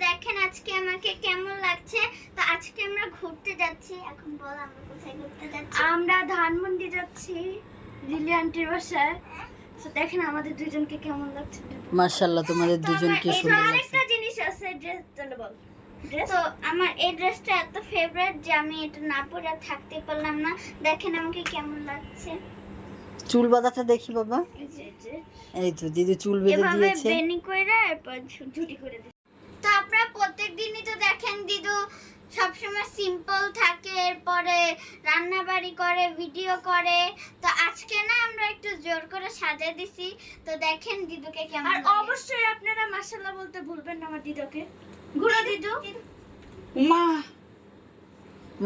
দেখেন আজকে আমাকে কেমন লাগছে। তো আজকে আমরা ঘুরতে যাচ্ছি। এখন বল আমরা কোথায় ঘুরতে যাচ্ছি? আমরা ধানমন্ডি যাচ্ছি লিলি আন্টির বাসায়। তো দেখেন আমাদের দুজনকে কেমন লাগছে। মাশাআল্লাহ তোমাদের দুজনকে সুন্দর লাগছে। আরেকটা জিনিস আছে, ড্রেস চলে বল। তো আমার এই ড্রেসটা এত ফেভারিট যে আমি এটা না পরে আর থাকতে পারলাম না। দেখেন আমাকে কেমন লাগছে। চুল বাঁধাটা দেখি বাবা। এই তো দিদি চুল বেঁধে এভাবে দিয়েছে। বেনি কইরা এরপর ঝুটি করে দিয়েছে। তো আপনারা প্রত্যেকদিনই তো দেখেন দিদু সবসময় সিম্পল থাকে, এরপরে রান্নাবাড়ি করে, ভিডিও করে। তো আজকে না আমরা একটু জোর করে সাজিয়ে দিছি। তো দেখেন দিদুকে কেমন আর লাগে। অবশ্যই আপনারা মাশাআল্লাহ বলতে ভুলবেন না আমার দিদাকে। ঘুরে দিদু। মা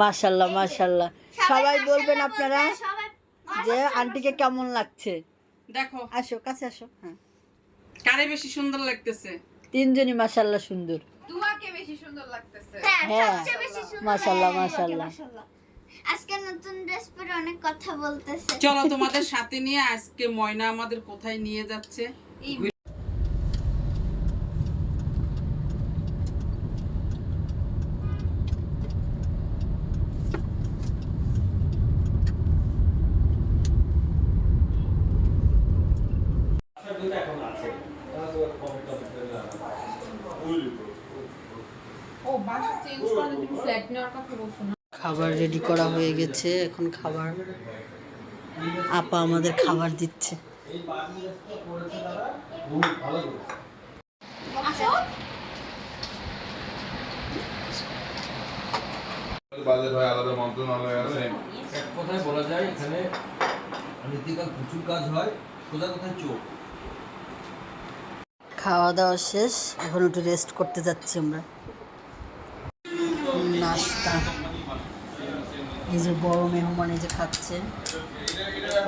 মাশাআল্লাহ মাশাআল্লাহ সবাই বলবেন মাশাআল্লাহ আপনারা বলতে সবাই যে আন্টিকে কেমন লাগছে। দেখো আসো কাছে আসো। হ্যাঁ কারে বেশি সুন্দর লাগতেছে? তিনজনই মাশাআল্লাহ সুন্দর। দুয়াকে বেশি সুন্দর লাগতেছে। হ্যাঁ, হ্যাঁ, সবচেয়ে বেশি সুন্দর। মাশাআল্লাহ হ্যাঁ, মাশাআল্লাহ। আজকে নতুন ড্রেস পরে অনেক কথা বলতেছে। চলো তোমাদের সাথে নিয়ে আজকে ময়না আমাদের কোথায় নিয়ে যাচ্ছে। ও বাসা চেঞ্জ করলে তুমি ফ্ল্যাট নেওয়ার কথা বলছো না? খাবার রেডি করা হয়ে গেছে, এখন খাবার আপা আমাদের খাবার দিচ্ছে। বাজেট হয় আলাদা মন্ত্রণালয় আছে। এক কথায় বলা যায় এখানে নীতিকাল প্রচুর কাজ হয়, সোজা কথায় চোখ। খাওয়া দাওয়া শেষ, এখন একটু রেস্ট করতে যাচ্ছি আমরা। নাস্তা, এই যে বড় মেহমান এই যে খাচ্ছে,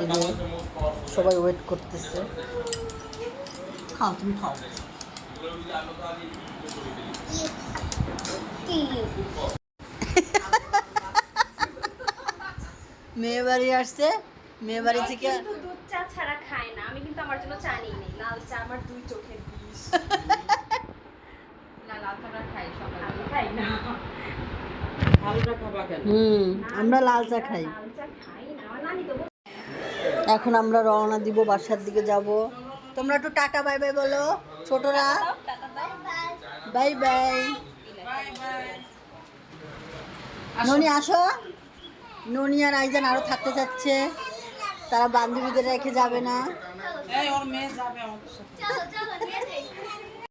এই যে সবাই ওয়েট করতেছে। খাও তুমি খাও। মেয়ে বাড়ি আসছে, মেয়ে বাড়ি থেকে কিন্তু দুধ চা ছাড়া খায় না। আমি কিন্তু আমার জন্য চা নিই নি। লাল চা আমার দুই চোখের বিষ। না লালটা খাই সকালে। আমি খাই না। হালকা খাবা কেন? আমরা লাল চা খাই। লাল চা খাই না। আমার নানি তো এখন আমরা রওনা দিব, বাসার দিকে যাব। তোমরা একটু টাটা বাই বাই বলো ছোটরা। Bye bye. ননি আসো। ননি আর আইজান আরো থাকতে চাচ্ছে, তারা বান্ধবীদের রেখে যাবে না। এই ওর মেয়ে যাবে আমাদের সাথে। চলো চলো